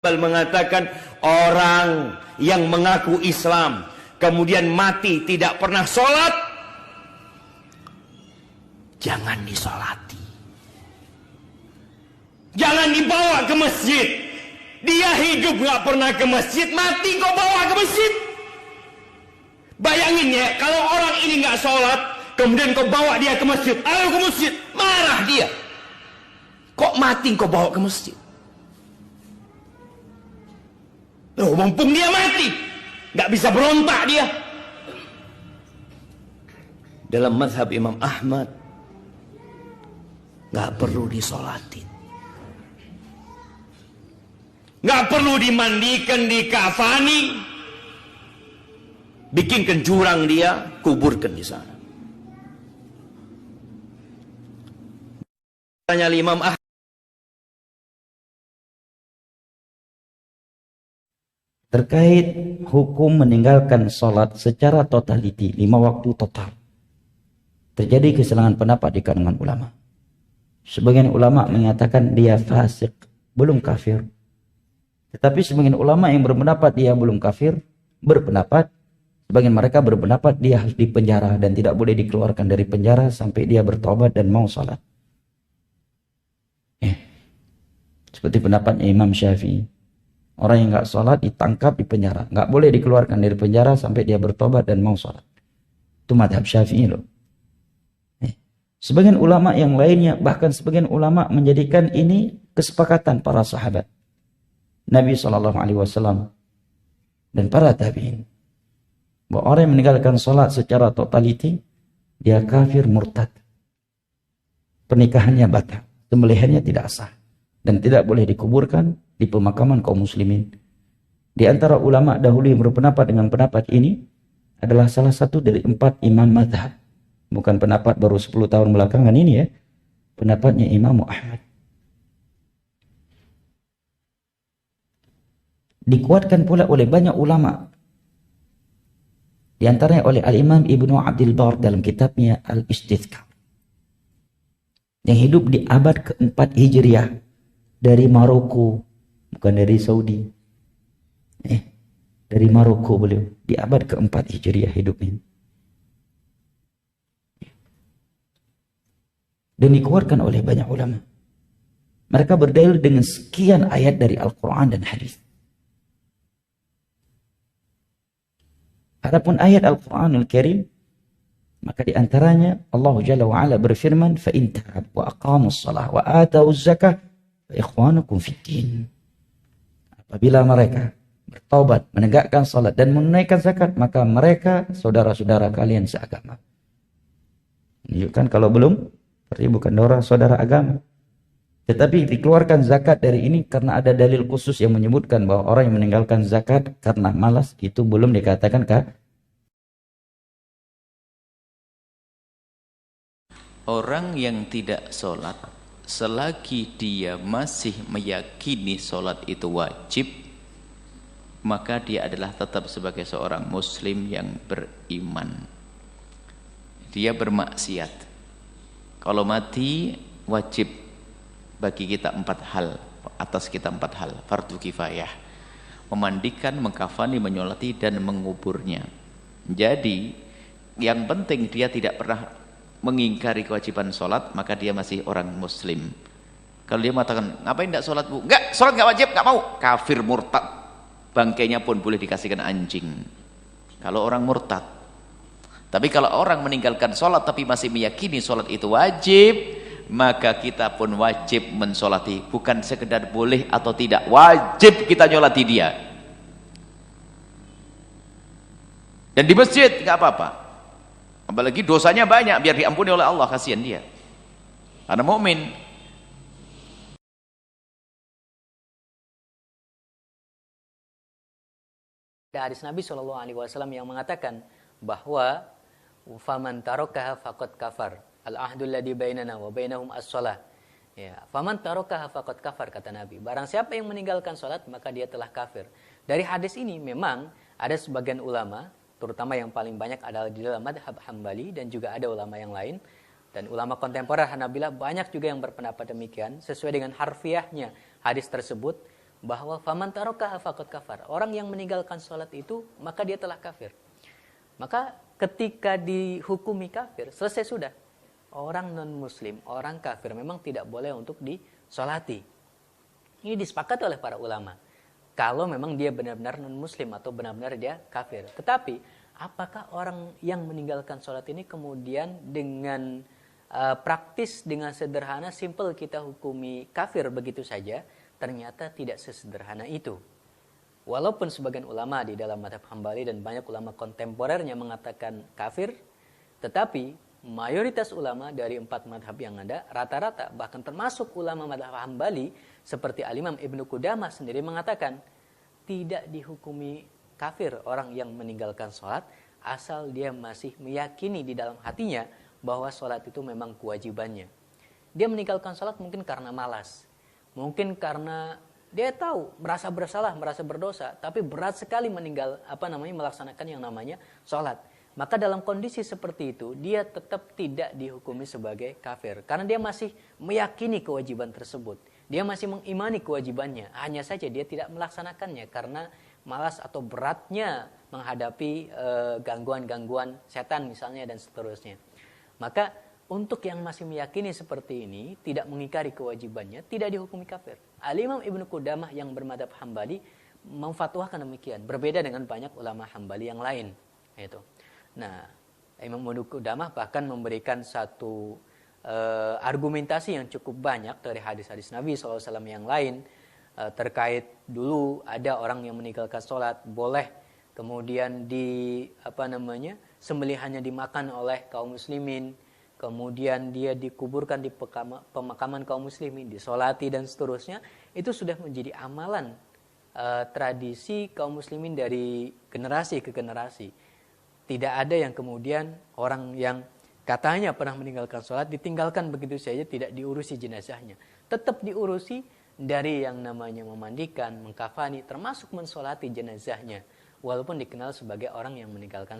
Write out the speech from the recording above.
Mengatakan orang yang mengaku Islam kemudian mati tidak pernah sholat, jangan disolati, jangan dibawa ke masjid. Dia hidup gak pernah ke masjid, mati kok bawa ke masjid. Bayangin ya, kalau orang ini gak sholat kemudian kau bawa dia ke masjid, ayo ke masjid, marah dia. Kok mati kau bawa ke masjid? Loh, mumpung dia mati, nggak bisa berontak dia. Dalam mazhab Imam Ahmad, nggak perlu disolatin, nggak perlu dimandikan, dikafani, bikinkan jurang dia, kuburkan di sana. Tanya Imam Ahmad. Terkait hukum meninggalkan sholat secara totaliti, 5 waktu total. Terjadi keselangan pendapat di kalangan ulama. Sebagian ulama mengatakan dia fasik, belum kafir. Tetapi sebagian ulama yang berpendapat dia belum kafir, sebagian mereka berpendapat dia harus dipenjara dan tidak boleh dikeluarkan dari penjara sampai dia bertobat dan mau sholat. Seperti pendapatnya Imam Syafi'i. Orang yang nggak sholat ditangkap di penjara, nggak boleh dikeluarkan dari penjara sampai dia bertobat dan mau sholat. Itu madhab Syafi'i loh. Sebagian ulama yang lainnya, bahkan sebagian ulama menjadikan ini kesepakatan para sahabat Nabi SAW dan para tabi'in, bahwa orang yang meninggalkan sholat secara totaliti dia kafir murtad, pernikahannya batal, sembelihannya tidak sah dan tidak boleh dikuburkan di pemakaman kaum muslimin. Di antara ulama dahulu yang berpendapat dengan pendapat ini adalah salah satu dari 4 imam mazhab. Bukan pendapat baru 10 tahun belakangan ini ya. Pendapatnya Imam Ahmad. Dikuatkan pula oleh banyak ulama. Di antaranya oleh Al-Imam Ibnu Abdul Bar dalam kitabnya Al-Istidhkar. Yang hidup di abad ke-4 Hijriah dari Maroko. Bukan dari Saudi. Dari Maroko beliau. Di abad ke-4 Hijriah hidupnya. Dan dikeluarkan oleh banyak ulama. Mereka berdalil dengan sekian ayat dari Al-Quran dan hadis. Adapun ayat Al-Quran Al-Karim, maka di antaranya Allah Jalla wa'ala berfirman, فَإِنْ تَعَبْ وَأَقَامُوا الصَّلَاةِ وَآتَوُوا الزَّكَاةِ فَإِخْوَانُكُمْ فِي الدِّينِ. Apabila mereka bertaubat, menegakkan salat dan menunaikan zakat, maka mereka saudara-saudara kalian seagama. Menunjukkan kalau belum, berarti bukan saudara agama. Tetapi dikeluarkan zakat dari ini karena ada dalil khusus yang menyebutkan bahwa orang yang meninggalkan zakat karena malas itu belum dikatakan kafir. Orang yang tidak sholat, selagi dia masih meyakini sholat itu wajib, maka dia adalah tetap sebagai seorang muslim yang beriman. Dia bermaksiat. Kalau mati, wajib bagi kita 4 hal, atas kita 4 hal, fardu kifayah: memandikan, mengkafani, menyolati, dan menguburnya. Jadi yang penting dia tidak pernah mengingkari kewajiban sholat, maka dia masih orang muslim. Kalau dia mengatakan, ngapain tidak sholat bu? Enggak, sholat enggak wajib, enggak mau, kafir murtad. Bangkainya pun boleh dikasihkan anjing kalau orang murtad. Tapi kalau orang meninggalkan sholat tapi masih meyakini sholat itu wajib, maka kita pun wajib mensolati. Bukan sekedar boleh atau tidak, wajib kita nyolati dia. Dan di masjid enggak apa-apa. Apalagi dosanya banyak, biar diampuni oleh Allah, kasihan dia. Karena mukmin. Ada hadis Nabi SAW yang mengatakan bahwa faman tarakaha faqad kafar. Al-ahdul ladzi bainana wa bainahum as-shalah. Ya, faman tarakaha faqad kafar, kata Nabi. Barang siapa yang meninggalkan salat, maka dia telah kafir. Dari hadis ini memang ada sebagian ulama, terutama yang paling banyak adalah di dalam madhab Hambali, dan juga ada ulama yang lain, dan ulama kontemporer Hanabilah banyak juga yang berpendapat demikian, sesuai dengan harfiahnya hadis tersebut, bahwa faman tarakaha faqad kafar. Orang yang meninggalkan sholat itu maka dia telah kafir. Maka ketika dihukumi kafir, selesai sudah. Orang non-muslim, orang kafir memang tidak boleh untuk disolati. Ini disepakati oleh para ulama. Kalau memang dia benar-benar non-muslim atau benar-benar dia kafir. Tetapi, apakah orang yang meninggalkan sholat ini kemudian dengan praktis, dengan sederhana, simple kita hukumi kafir begitu saja? Ternyata tidak sesederhana itu. Walaupun sebagian ulama di dalam mazhab Hambali dan banyak ulama kontemporernya mengatakan kafir, tetapi mayoritas ulama dari 4 mazhab yang ada, rata-rata bahkan termasuk ulama mazhab Hambali seperti Al-Imam Ibnu Qudamah sendiri mengatakan tidak dihukumi kafir orang yang meninggalkan sholat asal dia masih meyakini di dalam hatinya bahwa sholat itu memang kewajibannya. Dia meninggalkan sholat mungkin karena malas, mungkin karena dia tahu merasa bersalah, merasa berdosa, tapi berat sekali melaksanakan yang namanya sholat. Maka dalam kondisi seperti itu dia tetap tidak dihukumi sebagai kafir karena dia masih meyakini kewajiban tersebut. Dia masih mengimani kewajibannya, hanya saja dia tidak melaksanakannya karena malas atau beratnya menghadapi gangguan-gangguan setan misalnya dan seterusnya. Maka untuk yang masih meyakini seperti ini, tidak mengingkari kewajibannya, tidak dihukumi kafir. Al-Imam Ibnu Qudamah yang bermadhab Hambali memfatwakan demikian, berbeda dengan banyak ulama Hambali yang lain. Itu. Nah, Imam Ibnu Qudamah bahkan memberikan satu argumentasi yang cukup banyak dari hadis-hadis Nabi SAW yang lain terkait dulu ada orang yang meninggalkan sholat boleh kemudian sembelihannya dimakan oleh kaum muslimin, kemudian dia dikuburkan di pemakaman kaum muslimin, disolati dan seterusnya. Itu sudah menjadi amalan tradisi kaum muslimin dari generasi ke generasi. Tidak ada yang kemudian orang yang katanya pernah meninggalkan sholat ditinggalkan begitu saja, tidak diurusi jenazahnya. Tetap diurusi dari yang namanya memandikan, mengkafani, termasuk mensolati jenazahnya. Walaupun dikenal sebagai orang yang meninggalkan